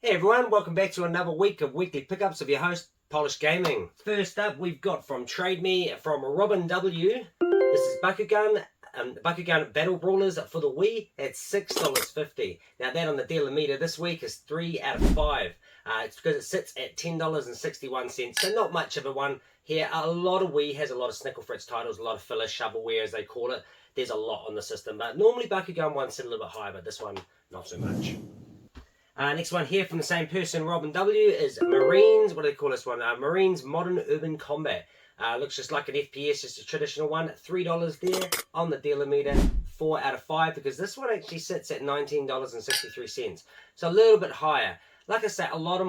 Hey everyone, welcome back to another week of weekly pickups of your host, Polish Gaming. First up, we've got from Trade Me from Robin W. This is Bakugan Battle Brawlers for the Wii at $6.50. Now that on the dealer meter this week is 3 out of 5. It's because it sits at $10.61, so not much of a one here. A lot of Wii has a lot of Snickle Fritz titles, a lot of filler, shovelware as they call it. There's a lot on the system, but normally Bakugan ones sit a little bit higher, but this one not so much. Next one here from the same person, Robin W, is Marines. What do they call this one? Marines Modern Urban Combat. Looks just like an FPS, just a traditional one. $3 there on the dealer meter. 4 out of 5 because this one actually sits at $19.63. So a little bit higher. Like I said, a lot of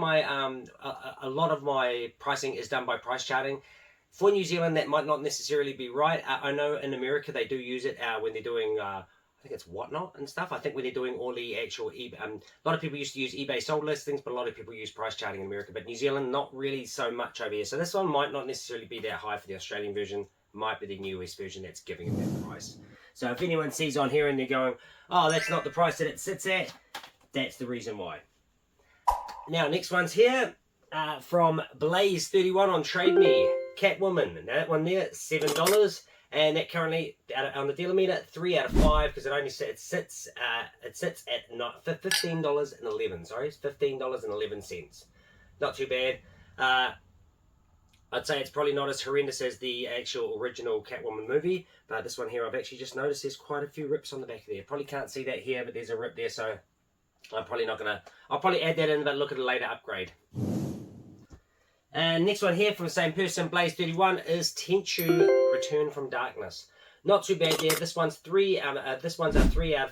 my pricing is done by price charting. For New Zealand, that might not necessarily be right. I know in America they do use it when they're doing. I think it's Whatnot and stuff. I think when they're doing all the actual eBay, a lot of people used to use eBay sold listings, but a lot of people use price charting in America. But New Zealand, not really so much over here. So this one might not necessarily be that high for the Australian version. Might be the US version that's giving it that price. So if anyone sees on here and they're going, oh, that's not the price that it sits at, that's the reason why. Now, next one's here from Blaze31 on Trade Me. Catwoman. Now that one there, $7. And that currently on the dealer meter, 3 out of 5 because it sits at $15.11. Sorry, it's $15.11. Not too bad. I'd say it's probably not as horrendous as the actual original Catwoman movie, but this one here I've actually just noticed there's quite a few rips on the back there. Probably can't see that here, but there's a rip there, so I'm probably not gonna. I'll probably add that in, but look at a later upgrade. And next one here from the same person, Blaze31, is TENCHU Return from Darkness. Not too bad there. This one's a 3 out of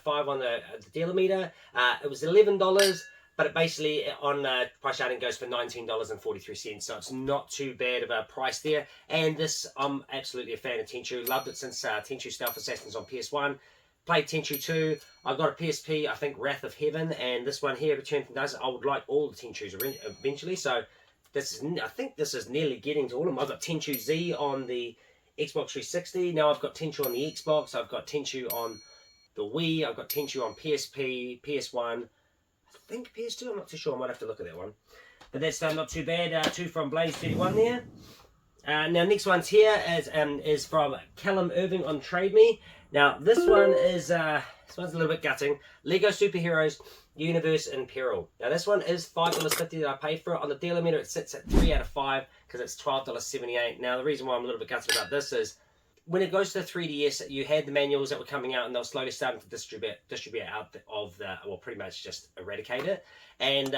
5 on the dealer meter. It was $11, but it basically on price charting goes for $19.43. So it's not too bad of a price there. And this, I'm absolutely a fan of TENCHU. Loved it since TENCHU Stealth Assassins on PS1. Played TENCHU 2. I've got a PSP, I think Wrath of Heaven, and this one here, Return from Darkness. I would like all the TENCHUs eventually. So I think this is nearly getting to all of them. I've got TENCHU Z on the Xbox 360. Now I've got TENCHU on the Xbox. I've got TENCHU on the Wii. I've got TENCHU on PSP, PS1. I think PS2. I'm not too sure. I might have to look at that one. But that's not too bad. 2 from Blaze31 there. Now next one's here is from Callum Irving on Trade Me. Now this one is a little bit gutting. Lego Superheroes Universe in Peril. Now this one is $5.50 that I paid for it. On the dealer meter it sits at 3 out of 5 because it's $12.78. Now the reason why I'm a little bit gutted about this is when it goes to the 3DS, you had the manuals that were coming out and they were slowly starting to distribute out of the, well, pretty much just eradicate it. And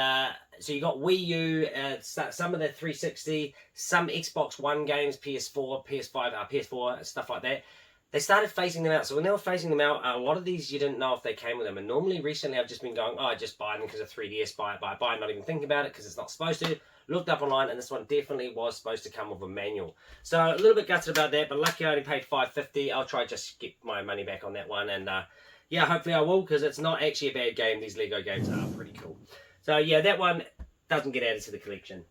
so you got Wii U, some of the 360, some Xbox One games, PS4, PS5, PS4, stuff like that. They started phasing them out. So when they were phasing them out, a lot of these you didn't know if they came with them. And normally recently I've just been going, oh, I just buy them because of 3DS, buy, not even thinking about it because it's not supposed to. Looked up online and this one definitely was supposed to come with a manual. So a little bit gutted about that, but lucky I only paid $5.50. I'll try just get my money back on that one. And yeah, hopefully I will because it's not actually a bad game. These Lego games are pretty cool. So yeah, that one doesn't get added to the collection.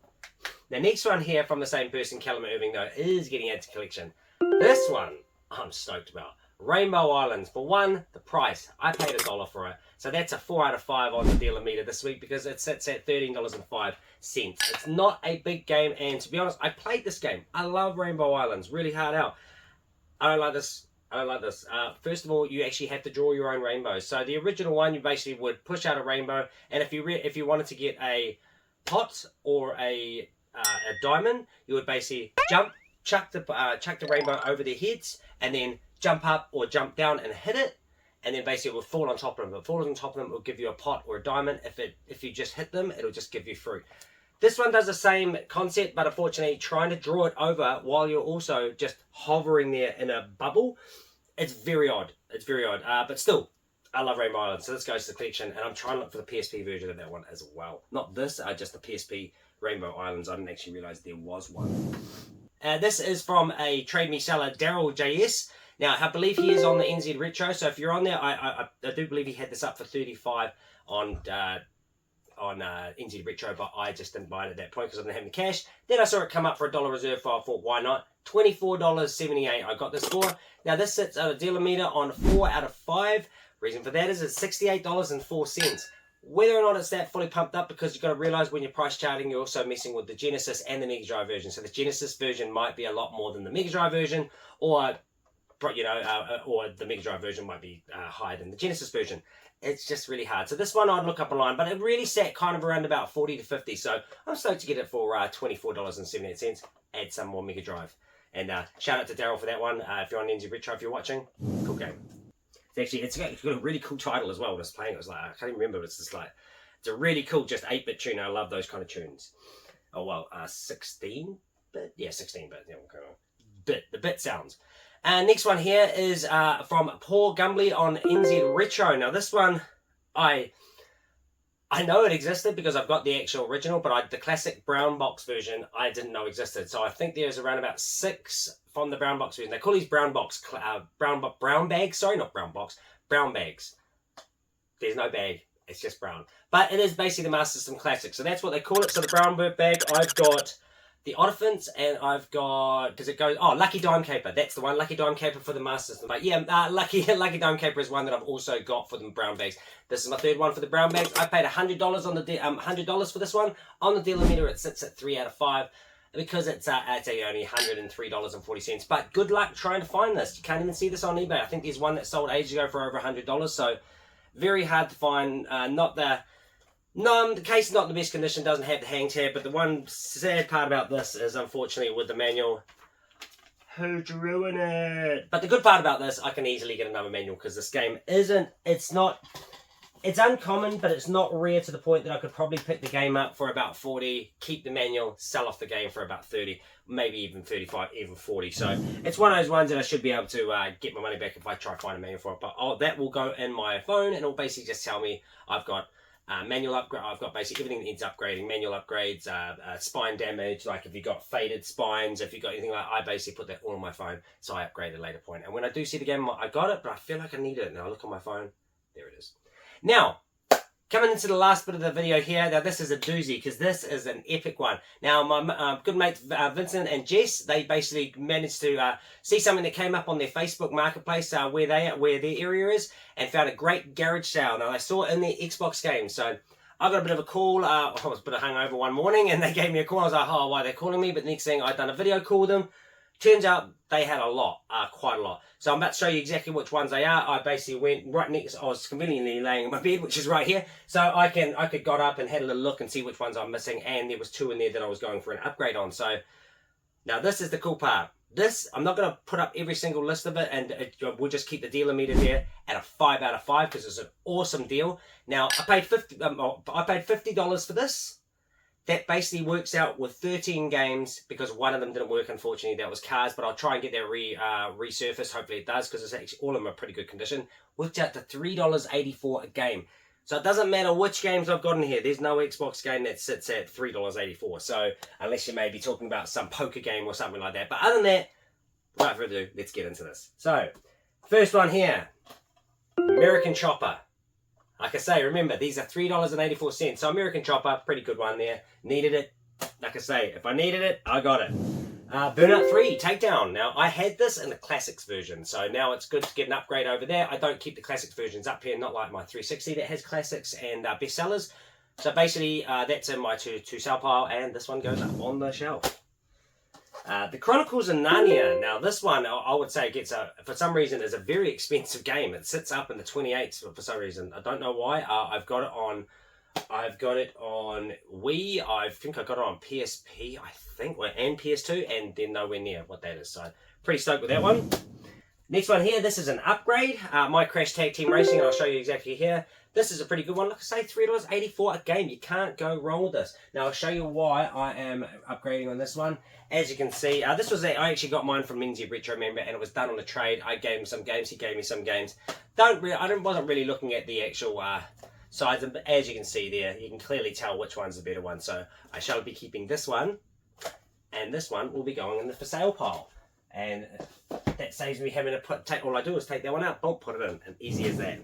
The next one here from the same person, Callum Irving, though, is getting added to the collection. This one I'm stoked about. Rainbow Islands. For one, the price. I paid $1 for it. So that's a 4 out of 5 on the dealer meter this week because it sits at $13.05. It's not a big game, and to be honest, I played this game. I love Rainbow Islands. Really hard out. I don't like this. First of all, you actually have to draw your own rainbows. So the original one, you basically would push out a rainbow, and if you wanted to get a pot or a diamond, you would basically jump, chuck the rainbow over their heads, and then jump up or jump down and hit it, and then basically it will fall on top of them. If it falls on top of them, it will give you a pot or a diamond. If you just hit them, it'll just give you fruit. This one does the same concept, but unfortunately trying to draw it over while you're also just hovering there in a bubble, it's very odd. It's very odd, but still, I love Rainbow Islands, so this goes to the collection, and I'm trying to look for the PSP version of that one as well. Not this, just the PSP Rainbow Islands. I didn't actually realize there was one. This is from a Trade Me seller, Daryl JS. Now, I believe he is on the NZ Retro, so if you're on there, I do believe he had this up for $35 on NZ Retro, but I just didn't buy it at that point because I didn't have the cash. Then I saw it come up for $1 reserve, so I thought, why not? $24.78 I got this for. Now, this sits at a dealer meter on 4 out of 5. Reason for that is it's $68.04. Whether or not it's that fully pumped up, because you've got to realize when you're price charting, you're also messing with the Genesis and the Mega Drive version. So the Genesis version might be a lot more than the Mega Drive version, or or the Mega Drive version might be higher than the Genesis version. It's just really hard. So this one I'd look up online, but it really sat kind of around about 40 to 50. So I'm stoked to get it for $24.78. Add some more Mega Drive. And shout out to Daryl for that one. If you're on NZ Retro, if you're watching, cool game. It's got a really cool title as well. When I was playing, it was like, I can't even remember, but it's just like, it's a really cool, just 8-bit tune. I love those kind of tunes. Oh, well, 16-bit? Yeah, 16-bit. Yeah, okay. The bit sounds. Next one here is from Paul Gumbly on NZ Retro. Now, this one, I know it existed because I've got the actual original, but the classic brown box version, I didn't know existed. So I think there's around about 6 from the brown box version. They call these brown box, brown bags. Sorry, not brown box, brown bags. There's no bag, it's just brown. But it is basically the Master System Classic. So that's what they call it. So the brown bag, I've got the Oddifants, and I've got, because it goes, Lucky Dime Caper. That's the one, Lucky Dime Caper for the Master System. But yeah, Lucky Dime Caper is one that I've also got for the brown bags. This is my third one for the brown bags. I paid $100 on the $100 for this one. On the dealer meter, it sits at 3 out of 5 because it's only $103.40. But good luck trying to find this. You can't even see this on eBay. I think there's one that sold ages ago for over $100. So very hard to find. The case is not in the best condition, doesn't have the hang tab, but the one sad part about this is, unfortunately, with the manual, who drew in it? But the good part about this, I can easily get another manual, because this game it's uncommon, but it's not rare to the point that I could probably pick the game up for about 40, keep the manual, sell off the game for about 30, maybe even 35, even 40. So it's one of those ones that I should be able to get my money back if I try to find a manual for it. But that will go in my phone, and it'll basically just tell me I've got manual upgrade. I've got basically everything that needs upgrading, manual upgrades, spine damage, like if you've got faded spines, if you've got anything like, I basically put that all on my phone, so I upgrade at a later point. And when I do see the game, I got it, but I feel like I need it. Now I look on my phone, there it is. Now, coming into the last bit of the video here, now this is a doozy, because this is an epic one. Now, my good mates Vincent and Jess, they basically managed to see something that came up on their Facebook marketplace where their area is, and found a great garage sale. Now, they saw it in their Xbox game, so I got a bit of a call. I was a bit hungover one morning, and they gave me a call. I was like, oh, why are they calling me? But the next thing, I'd done a video call with them. Turns out they had a lot, quite a lot. So I'm about to show you exactly which ones they are. I basically went right next, I was conveniently laying in my bed, which is right here. So I could got up and had a little look and see which ones I'm missing. And there was 2 in there that I was going for an upgrade on. So now this is the cool part. This, I'm not going to put up every single list of it, and we'll just keep the dealer meter there at a 5 out of 5 because it's an awesome deal. Now, I paid $50 for this. That basically works out with 13 games, because one of them didn't work, unfortunately. That was Cars, but I'll try and get that resurfaced. Hopefully it does, because it's actually all of them are pretty good condition. Worked out to $3.84 a game. So it doesn't matter which games I've got in here. There's no Xbox game that sits at $3.84. So unless you may be talking about some poker game or something like that. But other than that, without further ado, let's get into this. So, first one here, American Chopper. Like I say, remember, these are $3.84. So American Chopper, pretty good one there. Needed it. Like I say, if I needed it, I got it. Burnout 3, Takedown. Now, I had this in the Classics version, so now it's good to get an upgrade over there. I don't keep the Classics versions up here, not like my 360 that has Classics and bestsellers. So basically, that's in my to sell pile, and this one goes up on the shelf. The Chronicles of Narnia. Now, this one, I would say, for some reason, is a very expensive game. It sits up in the 28s for some reason. I don't know why. I've got it on Wii. I think I got it on PSP, and PS2, and then nowhere near what that is. So, pretty stoked with that one. Next one here, this is an upgrade. My Crash Tag Team Racing, and I'll show you exactly here. This is a pretty good one. Like I say, $3.84 a game. You can't go wrong with this. Now, I'll show you why I am upgrading on this one. As you can see, I actually got mine from NZ Retro, member, and it was done on a trade. I gave him some games. He gave me some games. I wasn't really looking at the actual sides, but as you can see there, you can clearly tell which one's the better one. So I shall be keeping this one, and this one will be going in the for sale pile. And that saves me having to all I do is take that one out, boom, put it in, and easy as that.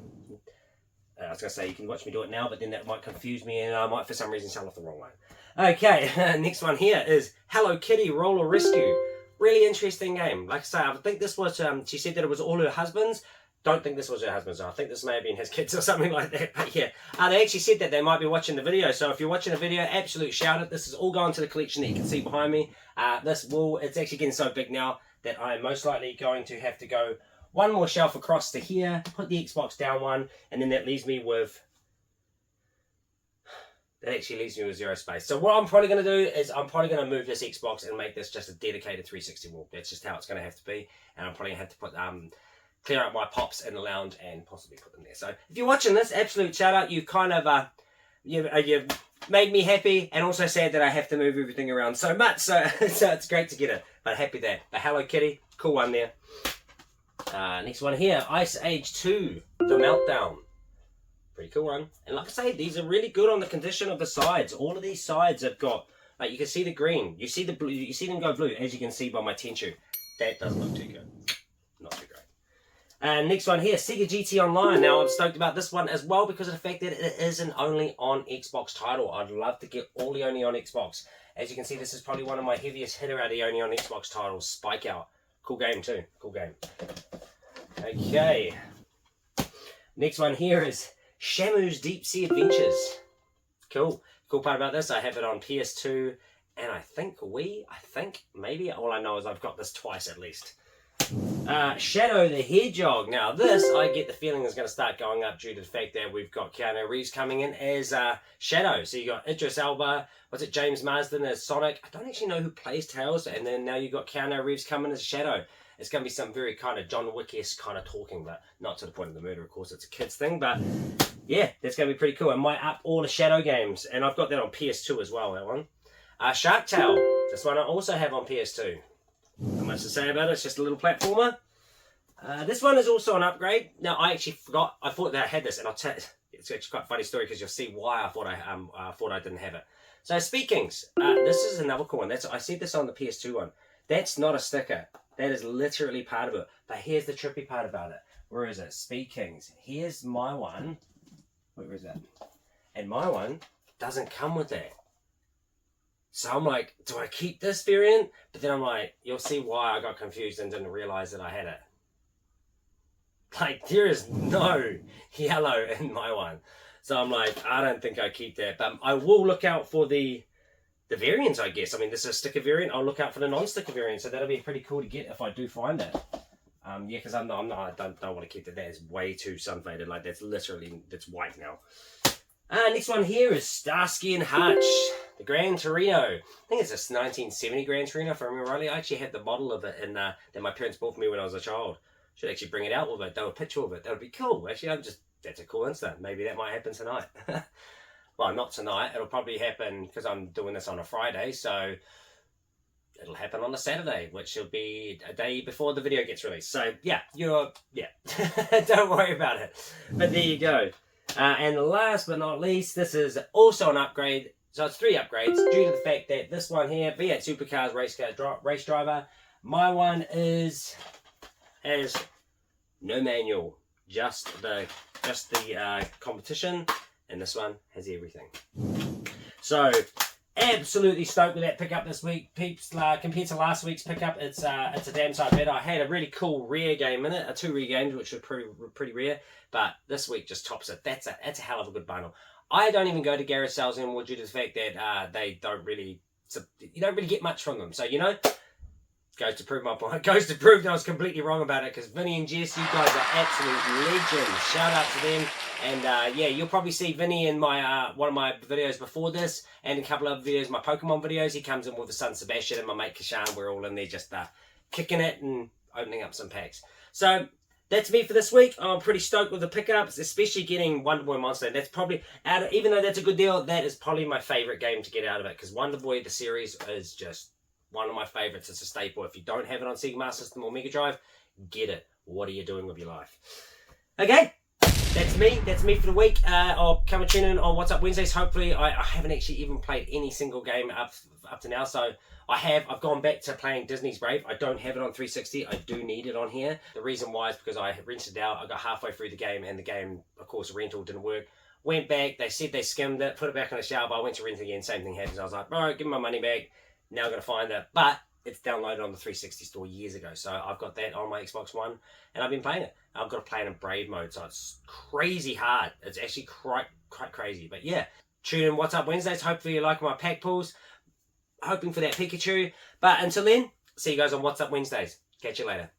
I was going to say, you can watch me do it now, but then that might confuse me, and I might, for some reason, sell off the wrong one. Okay, next one here is Hello Kitty Roller Rescue. Really interesting game. Like I say, I think this was, she said that it was all her husband's. don't think this was her husband's. I think this may have been his kids or something like that. But yeah, they actually said that they might be watching the video. So if you're watching the video, absolute shout out. This is all going to the collection that you can see behind me. It's actually getting so big now that I'm most likely going to have to go one more shelf across to here, put the Xbox down one, and then that leaves me with... That actually leaves me with 0 space. So what I'm probably going to do is I'm probably going to move this Xbox and make this just a dedicated 360 wall. That's just how it's going to have to be. And I'm probably going to have to put clear out my pops in the lounge and possibly put them there. So if you're watching this, absolute shout out. You kind of you've made me happy and also sad that I have to move everything around so much. So it's great to get it. But happy that. But Hello Kitty, cool one there. Next one here, Ice Age 2, The Meltdown. Pretty cool one. And like I say, these are really good on the condition of the sides. All of these sides have got, like, you can see the green. You see the blue. You see them go blue, as you can see by my TENCHU. That doesn't look too good. Not too great. And next one here, SEGA GT Online. Now, I'm stoked about this one as well because of the fact that it is an only on Xbox title. I'd love to get all the only on Xbox. As you can see, this is probably one of my heaviest hitter out of the only on Xbox titles. Spike Out. Cool game too. Cool game. Okay. Next one here is Shamu's Deep Sea Adventures. Cool. Cool part about this, I have it on PS2 and I think Wii. Maybe. All I know is I've got this twice at least. Shadow the Hedgehog. Now this, I get the feeling is going to start going up due to the fact that we've got Keanu Reeves coming in as Shadow. So you got Idris Elba, James Marsden as Sonic. I don't actually know who plays Tails, and then now you got Keanu Reeves coming as Shadow. It's going to be some very kind of John Wick-esque kind of talking, but not to the point of the murder, of course, it's a kid's thing, but yeah, that's going to be pretty cool. And might up all the Shadow games, and I've got that on PS2 as well, that one. Shark Tale, this one I also have on PS2. Not much to say about it, it's just a little platformer. This one is also an upgrade. Now, I actually forgot, I thought that I had this, and I'll tell you, it's actually quite a funny story because you'll see why I thought I didn't have it. So, Speakings, this is another cool one. I said this on the PS2 one. That's not a sticker. That is literally part of it. But here's the trippy part about it. Where is it? Speakings. Here's my one. Where is that? And my one doesn't come with that. So I'm like, do I keep this variant? But then I'm like, you'll see why I got confused and didn't realize that I had it. Like, there is no yellow in my one. So I'm like, I don't think I keep that. But I will look out for the variants, I guess. I mean, this is a sticker variant. I'll look out for the non-sticker variant. So that'll be pretty cool to get if I do find that. Yeah, because I don't want to keep that. That is way too sun-faded. Like, that's white now. Next one here is Starsky and Hutch, the Gran Torino. I think it's a 1970 Gran Torino, if I remember rightly. I actually had the model of it that my parents bought for me when I was a child. Should actually bring it out with it. Do a picture of it. That would be cool. Actually, that's a cool instant. Maybe that might happen tonight. Well, not tonight. It'll probably happen because I'm doing this on a Friday, so it'll happen on a Saturday, which will be a day before the video gets released. So yeah, don't worry about it. But there you go. And last but not least, this is also an upgrade. So it's 3 upgrades due to the fact that this one here, V8 Supercars Race Driver, my one has no manual, just the competition. And this one has everything. So, absolutely stoked with that pickup this week, peeps. Compared to last week's pickup, it's a damn sight better. I had a really cool rare game in it, 2 rare games, which were pretty rare. But this week just tops it. That's a hell of a good bundle. I don't even go to garage sales anymore due to the fact that you don't really get much from them. So goes to prove my point. Goes to prove that I was completely wrong about it, because Vinny and Jess, you guys are absolute legends. Shout out to them. And yeah, you'll probably see Vinny in my one of my videos before this, and a couple of videos, my Pokemon videos. He comes in with his son Sebastian and my mate Kashan. We're all in there just kicking it and opening up some packs. So that's me for this week. I'm pretty stoked with the pickups, especially getting Wonder Boy Monster. That's probably, even though that's a good deal, that is probably my favourite game to get out of it, because Wonder Boy, the series, is just one of my favourites. It's a staple. If you don't have it on Sega Master System or Mega Drive, get it. What are you doing with your life? Okay, that's me. That's me for the week. I'll come and tune in on What's Up Wednesdays. Hopefully, I haven't actually even played any single game up to now, so I've gone back to playing Disney's Brave. I don't have it on 360. I do need it on here. The reason why is because I rented it out. I got halfway through the game, and the game, of course, rental didn't work. Went back. They said they skimmed it, put it back on the shelf. I went to rent it again. Same thing happened. I was like, all right, give me my money back. Now I'm going to find it. But it's downloaded on the 360 store years ago. So I've got that on my Xbox One, and I've been playing it. I've got to play it in brave mode, so it's crazy hard. It's actually quite crazy. But yeah, tune in What's Up Wednesdays. Hopefully you like my pack pulls. Hoping for that Pikachu. But until then, see you guys on What's Up Wednesdays. Catch you later.